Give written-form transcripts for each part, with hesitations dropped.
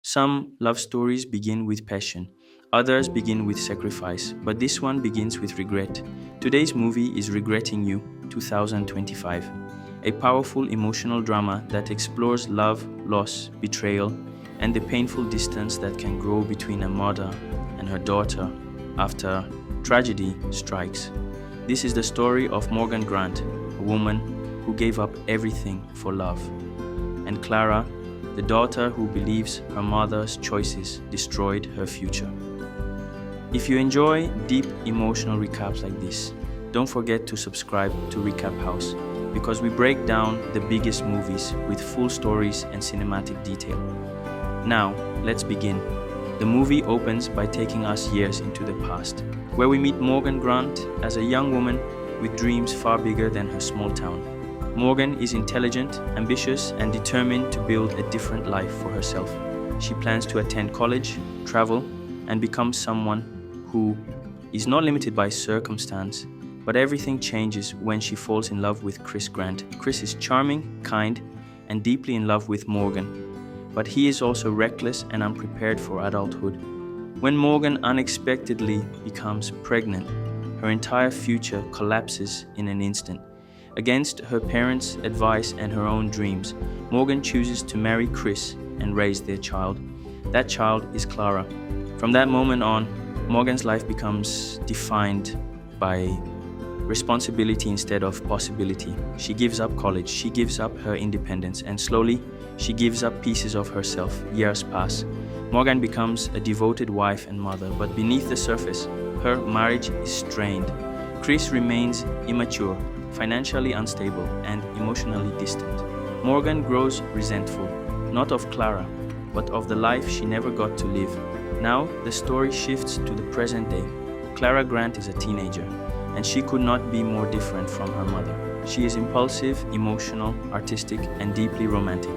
Some love stories begin with passion, others begin with sacrifice, but this one begins with regret. Today's movie is Regretting You, 2025, a powerful emotional drama that explores love, loss, betrayal, and the painful distance that can grow between a mother and her daughter after tragedy strikes. This is the story of Morgan Grant, a woman who gave up everything for love, and Clara, the daughter who believes her mother's choices destroyed her future. If you enjoy deep emotional recaps like this, don't forget to subscribe to Recap House because we break down the biggest movies with full stories and cinematic detail. Now, let's begin. The movie opens by taking us years into the past, where we meet Morgan Grant as a young woman with dreams far bigger than her small town. Morgan is intelligent, ambitious, and determined to build a different life for herself. She plans to attend college, travel, and become someone who is not limited by circumstance, but everything changes when she falls in love with Chris Grant. Chris is charming, kind, and deeply in love with Morgan, but he is also reckless and unprepared for adulthood. When Morgan unexpectedly becomes pregnant, her entire future collapses in an instant. Against her parents' advice and her own dreams, Morgan chooses to marry Chris and raise their child. That child is Clara. From that moment on, Morgan's life becomes defined by responsibility instead of possibility. She gives up college, she gives up her independence, and slowly she gives up pieces of herself. Years pass. Morgan becomes a devoted wife and mother, but beneath the surface, her marriage is strained. Chris remains immature, financially unstable, and emotionally distant. Morgan grows resentful, not of Clara, but of the life she never got to live. Now, the story shifts to the present day. Clara Grant is a teenager, and she could not be more different from her mother. She is impulsive, emotional, artistic, and deeply romantic.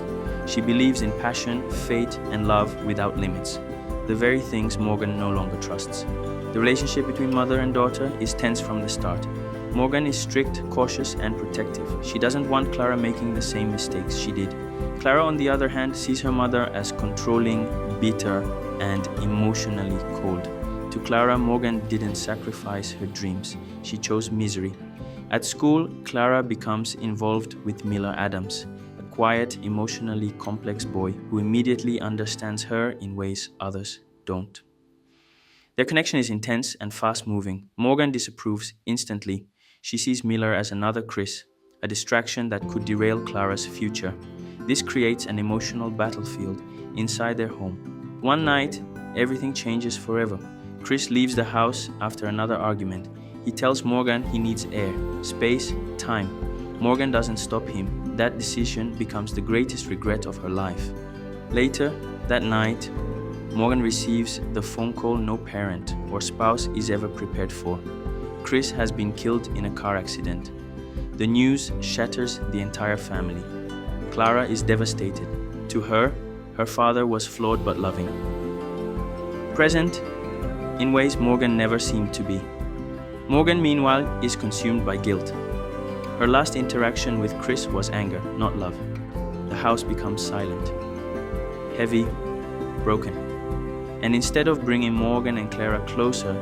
She believes in passion, fate, and love without limits, the very things Morgan no longer trusts. The relationship between mother and daughter is tense from the start. Morgan is strict, cautious, and protective. She doesn't want Clara making the same mistakes she did. Clara, on the other hand, sees her mother as controlling, bitter, and emotionally cold. To Clara, Morgan didn't sacrifice her dreams. She chose misery. At school, Clara becomes involved with Miller Adams, a quiet, emotionally complex boy who immediately understands her in ways others don't. Their connection is intense and fast-moving. Morgan disapproves instantly. She sees Miller as another Chris, a distraction that could derail Clara's future. This creates an emotional battlefield inside their home. One night, everything changes forever. Chris leaves the house after another argument. He tells Morgan he needs air, space, time. Morgan doesn't stop him. That decision becomes the greatest regret of her life. Later, that night, Morgan receives the phone call no parent or spouse is ever prepared for. Chris has been killed in a car accident. The news shatters the entire family. Clara is devastated. To her, her father was flawed but loving. Present in ways Morgan never seemed to be. Morgan, meanwhile, is consumed by guilt. Her last interaction with Chris was anger, not love. The house becomes silent, heavy, broken. And instead of bringing Morgan and Clara closer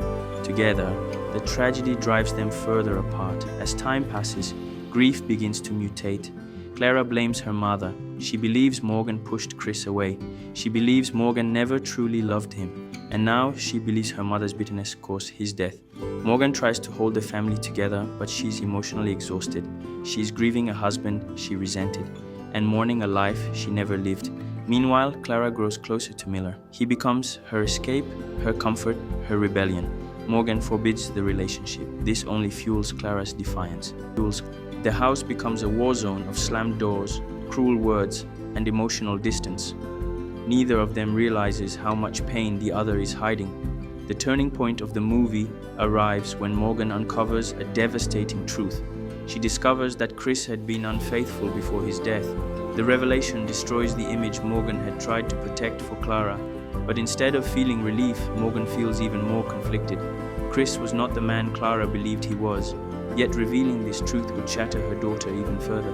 together, the tragedy drives them further apart. As time passes, grief begins to mutate. Clara blames her mother. She believes Morgan pushed Chris away. She believes Morgan never truly loved him. And now she believes her mother's bitterness caused his death. Morgan tries to hold the family together, but she's emotionally exhausted. She's grieving a husband she resented and mourning a life she never lived. Meanwhile, Clara grows closer to Miller. He becomes her escape, her comfort, her rebellion. Morgan forbids the relationship. This only fuels Clara's defiance. The house becomes a war zone of slammed doors, cruel words, and emotional distance. Neither of them realizes how much pain the other is hiding. The turning point of the movie arrives when Morgan uncovers a devastating truth. She discovers that Chris had been unfaithful before his death. The revelation destroys the image Morgan had tried to protect for Clara, but instead of feeling relief, Morgan feels even more conflicted. Chris was not the man Clara believed he was, yet revealing this truth would shatter her daughter even further.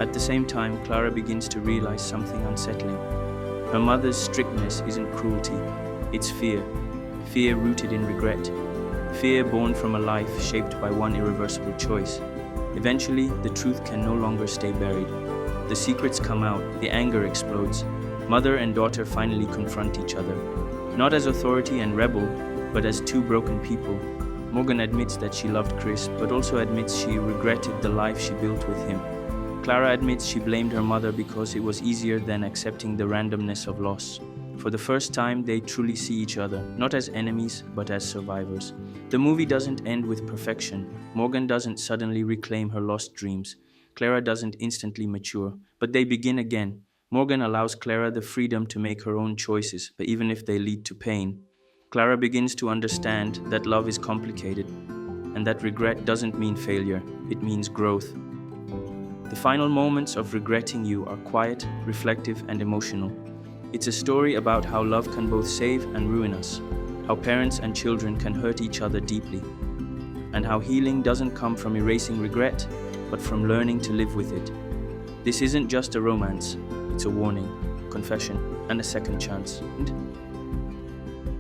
At the same time, Clara begins to realize something unsettling. Her mother's strictness isn't cruelty, it's fear. Fear rooted in regret. Fear born from a life shaped by one irreversible choice. Eventually, the truth can no longer stay buried. The secrets come out, the anger explodes. Mother and daughter finally confront each other. Not as authority and rebel, but as two broken people. Morgan admits that she loved Chris, but also admits she regretted the life she built with him. Clara admits she blamed her mother because it was easier than accepting the randomness of loss. For the first time, they truly see each other, not as enemies, but as survivors. The movie doesn't end with perfection. Morgan doesn't suddenly reclaim her lost dreams. Clara doesn't instantly mature, but they begin again. Morgan allows Clara the freedom to make her own choices, but even if they lead to pain. Clara begins to understand that love is complicated, and that regret doesn't mean failure, it means growth. The final moments of Regretting You are quiet, reflective, and emotional. It's a story about how love can both save and ruin us, how parents and children can hurt each other deeply, and how healing doesn't come from erasing regret, but from learning to live with it. This isn't just a romance, it's a warning, confession, and a second chance.